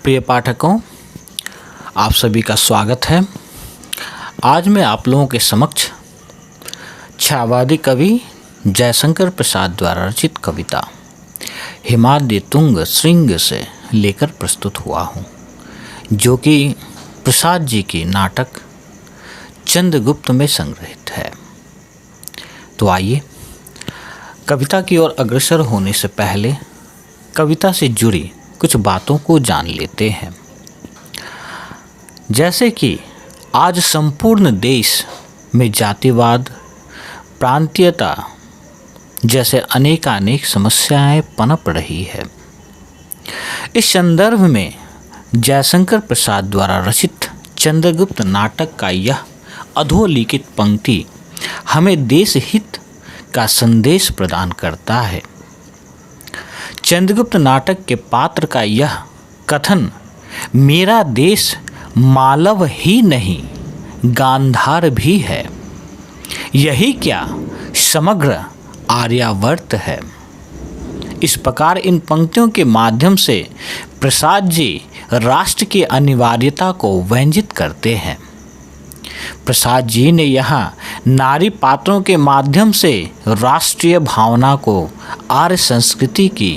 प्रिय पाठकों, आप सभी का स्वागत है। आज मैं आप लोगों के समक्ष छायावादी कवि जयशंकर प्रसाद द्वारा रचित कविता हिमाद्रि तुंग श्रृंग से लेकर प्रस्तुत हुआ हूँ, जो कि प्रसाद जी की नाटक चंद्रगुप्त में संग्रहित है। तो आइए कविता की ओर अग्रसर होने से पहले कविता से जुड़ी कुछ बातों को जान लेते हैं। जैसे कि आज संपूर्ण देश में जातिवाद, प्रांतीयता जैसे अनेकानेक समस्याएं पनप रही है। इस संदर्भ में जयशंकर प्रसाद द्वारा रचित चंद्रगुप्त नाटक का यह अधोलिखित पंक्ति हमें देश हित का संदेश प्रदान करता है। चंद्रगुप्त नाटक के पात्र का यह कथन मेरा देश मालव ही नहीं गांधार भी है, यही क्या समग्र आर्यावर्त है। इस प्रकार इन पंक्तियों के माध्यम से प्रसाद जी राष्ट्र की अनिवार्यता को व्यंजित करते हैं। प्रसाद जी ने यहाँ नारी पात्रों के माध्यम से राष्ट्रीय भावना को आर्य संस्कृति की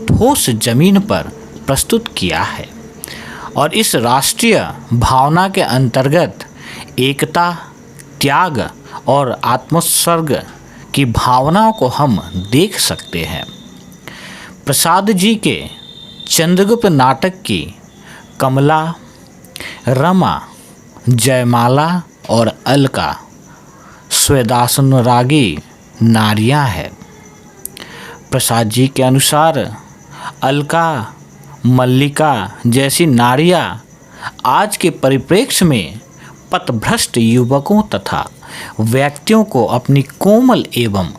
ठोस जमीन पर प्रस्तुत किया है और इस राष्ट्रीय भावना के अंतर्गत एकता, त्याग और आत्मोत्सर्ग की भावनाओं को हम देख सकते हैं। प्रसाद जी के चंद्रगुप्त नाटक की कमला, रमा, जयमाला और अलका स्वेदासनुरागी नारियां हैं। प्रसाद जी के अनुसार अलका, मल्लिका जैसी नारियां आज के परिप्रेक्ष्य में पथभ्रष्ट युवकों तथा व्यक्तियों को अपनी कोमल एवं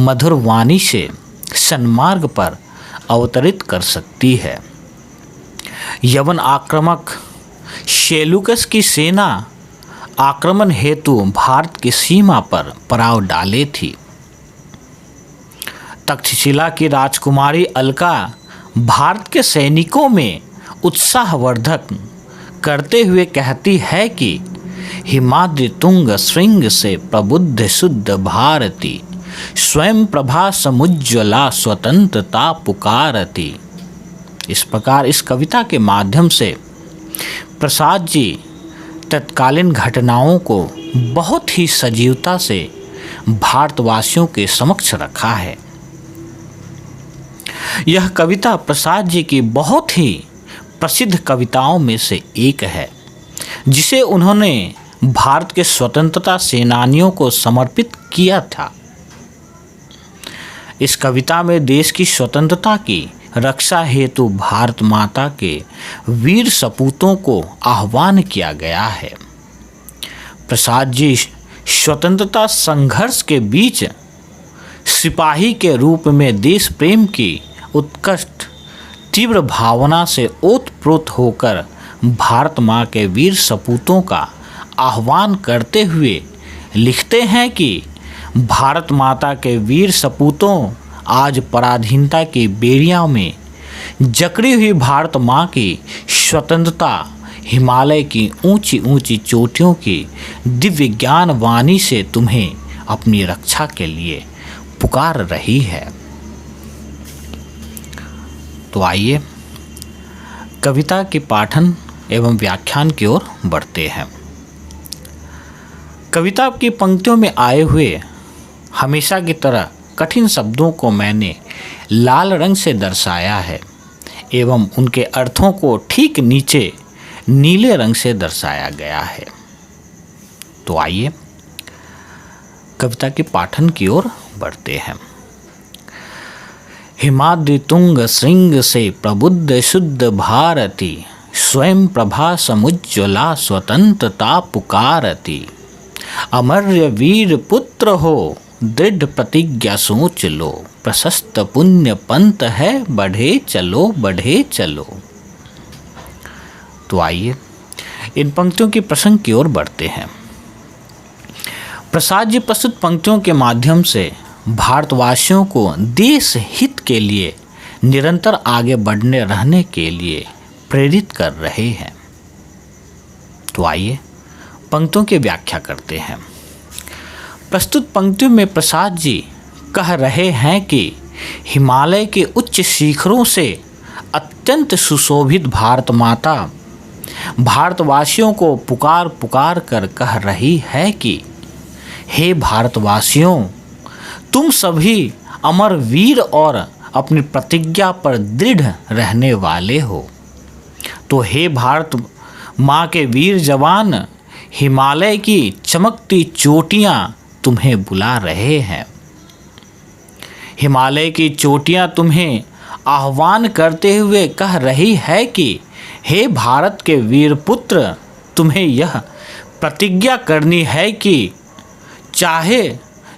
मधुर वाणी से सन्मार्ग पर अवतरित कर सकती है। यवन आक्रामक सेल्यूकस की सेना आक्रमण हेतु भारत की सीमा पर पड़ाव डाले थी। तक्षशिला की राजकुमारी अलका भारत के सैनिकों में उत्साहवर्धक करते हुए कहती है कि हिमाद्रि तुंग श्रृंग से प्रबुद्ध शुद्ध भारती, स्वयं प्रभा समुज्ज्वला स्वतंत्रता पुकारती। इस प्रकार इस कविता के माध्यम से प्रसाद जी तत्कालीन घटनाओं को बहुत ही सजीवता से भारतवासियों के समक्ष रखा है। यह कविता प्रसाद जी की बहुत ही प्रसिद्ध कविताओं में से एक है, जिसे उन्होंने भारत के स्वतंत्रता सेनानियों को समर्पित किया था। इस कविता में देश की स्वतंत्रता की रक्षा हेतु भारत माता के वीर सपूतों को आह्वान किया गया है। प्रसाद जी स्वतंत्रता संघर्ष के बीच सिपाही के रूप में देश प्रेम की उत्कृष्ट तीव्र भावना से ओतप्रोत होकर भारत माँ के वीर सपूतों का आह्वान करते हुए लिखते हैं कि भारत माता के वीर सपूतों, आज पराधीनता की बेड़ियों में जकड़ी हुई भारत माँ की स्वतंत्रता हिमालय की ऊंची ऊंची चोटियों की दिव्य ज्ञान वाणी से तुम्हें अपनी रक्षा के लिए पुकार रही है। तो आइए कविता के पाठन एवं व्याख्यान की ओर बढ़ते हैं। कविता की पंक्तियों में आए हुए हमेशा की तरह कठिन शब्दों को मैंने लाल रंग से दर्शाया है एवं उनके अर्थों को ठीक नीचे नीले रंग से दर्शाया गया है। तो आइए कविता के पाठन की ओर बढ़ते हैं। हिमाद्रि तुंग श्रृंग से प्रबुद्ध शुद्ध भारती, स्वयं प्रभा समुज्ज्वला स्वतंत्रता पुकारती। अमर्य वीर पुत्र हो दृढ़ प्रतिज्ञा सोच लो, प्रशस्त पुण्य पंथ है बढ़े चलो बढ़े चलो। तो आइए इन पंक्तियों की प्रसंग की ओर बढ़ते हैं। प्रसाद जी प्रस्तुत पंक्तियों के माध्यम से भारतवासियों को देश हित के लिए निरंतर आगे बढ़ने रहने के लिए प्रेरित कर रहे हैं। तो आइए पंक्तियों की व्याख्या करते हैं। प्रस्तुत पंक्तियों में प्रसाद जी कह रहे हैं कि हिमालय के उच्च शिखरों से अत्यंत सुशोभित भारत माता भारतवासियों को पुकार पुकार कर कह रही है कि हे भारतवासियों, तुम सभी अमर वीर और अपनी प्रतिज्ञा पर दृढ़ रहने वाले हो। तो हे भारत माँ के वीर जवान, हिमालय की चमकती चोटियाँ तुम्हें बुला रहे हैं। हिमालय की चोटियाँ तुम्हें आह्वान करते हुए कह रही है कि हे भारत के वीर पुत्र, तुम्हें यह प्रतिज्ञा करनी है कि चाहे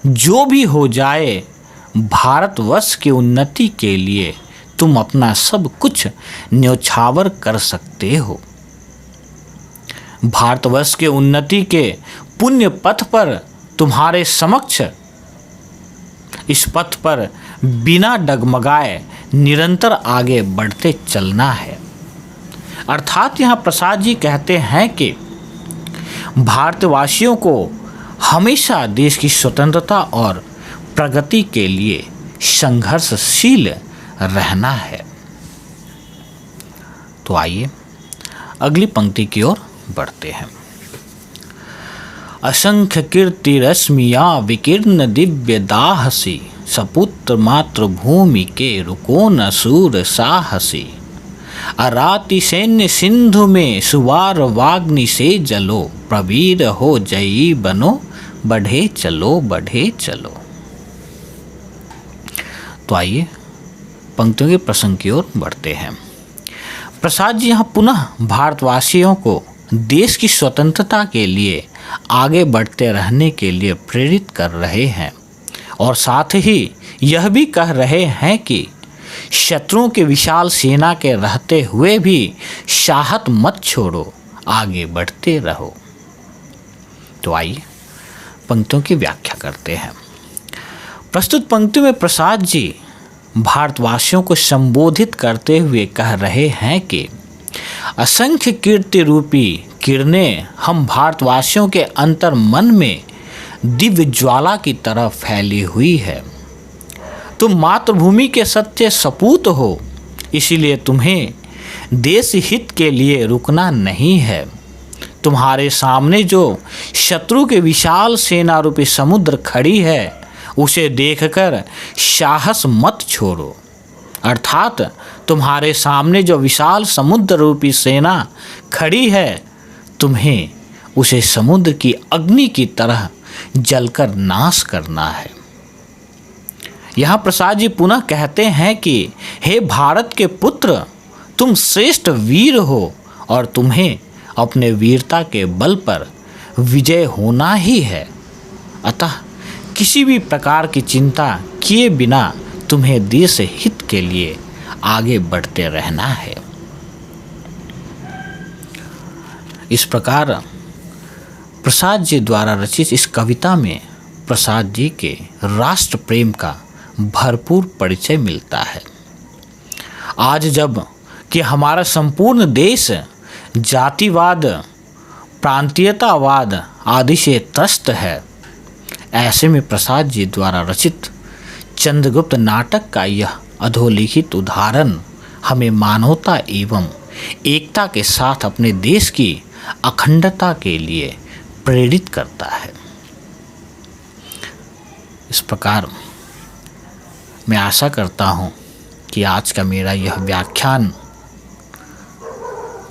जो भी हो जाए, भारतवर्ष की उन्नति के लिए तुम अपना सब कुछ न्योछावर कर सकते हो। भारतवर्ष के उन्नति के पुण्य पथ पर तुम्हारे समक्ष इस पथ पर बिना डगमगाए निरंतर आगे बढ़ते चलना है। अर्थात यहाँ प्रसाद जी कहते हैं कि भारतवासियों को हमेशा देश की स्वतंत्रता और प्रगति के लिए संघर्षशील रहना है। तो आइए अगली पंक्ति की ओर बढ़ते हैं। असंख्य कीर्ति रश्मियाँ विकीर्ण दिव्य दाहसी, सपुत्र मातृभूमि के रुको न सूर साहसी। अराति सैन्य सिंधु में सुवार वाग्नि से जलो, प्रवीर हो जयी बनो बढ़े चलो बढ़े चलो। तो आइए पंक्तियों के प्रसंग की ओर बढ़ते हैं। प्रसाद जी यहाँ पुनः भारतवासियों को देश की स्वतंत्रता के लिए आगे बढ़ते रहने के लिए प्रेरित कर रहे हैं और साथ ही यह भी कह रहे हैं कि शत्रुओं के विशाल सेना के रहते हुए भी साहस मत छोड़ो, आगे बढ़ते रहो। तो आइए पंक्तियों की व्याख्या करते हैं। प्रस्तुत पंक्ति में प्रसाद जी भारतवासियों को संबोधित करते हुए कह रहे हैं कि असंख्य कीर्ति रूपी किरणें हम भारतवासियों के अंतर मन में दिव्य ज्वाला की तरह फैली हुई है। तुम मातृभूमि के सत्य सपूत हो, इसीलिए तुम्हें देश हित के लिए रुकना नहीं है। तुम्हारे सामने जो शत्रु के विशाल सेना रूपी समुद्र खड़ी है, उसे देखकर साहस मत छोड़ो। अर्थात तुम्हारे सामने जो विशाल समुद्र रूपी सेना खड़ी है, तुम्हें उसे समुद्र की अग्नि की तरह जलकर नाश करना है। यहाँ प्रसाद जी पुनः कहते हैं कि हे भारत के पुत्र, तुम श्रेष्ठ वीर हो और तुम्हें अपने वीरता के बल पर विजय होना ही है। अतः किसी भी प्रकार की चिंता किए बिना तुम्हें देश हित के लिए आगे बढ़ते रहना है। इस प्रकार प्रसाद जी द्वारा रचित इस कविता में प्रसाद जी के राष्ट्र प्रेम का भरपूर परिचय मिलता है। आज जब कि हमारा संपूर्ण देश जातिवाद, प्रांतीयतावाद आदि से त्रस्त है, ऐसे में प्रसाद जी द्वारा रचित चंद्रगुप्त नाटक का यह अधोलिखित उदाहरण हमें मानवता एवं एकता के साथ अपने देश की अखंडता के लिए प्रेरित करता है। इस प्रकार मैं आशा करता हूँ कि आज का मेरा यह व्याख्यान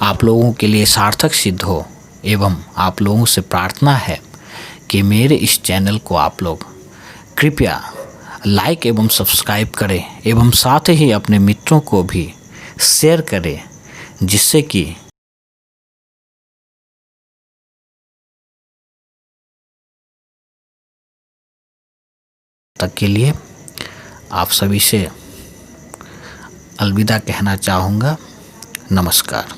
आप लोगों के लिए सार्थक सिद्ध हो एवं आप लोगों से प्रार्थना है कि मेरे इस चैनल को आप लोग कृपया लाइक एवं सब्सक्राइब करें एवं साथ ही अपने मित्रों को भी शेयर करें, जिससे कि तक के लिए आप सभी से अलविदा कहना चाहूँगा। नमस्कार।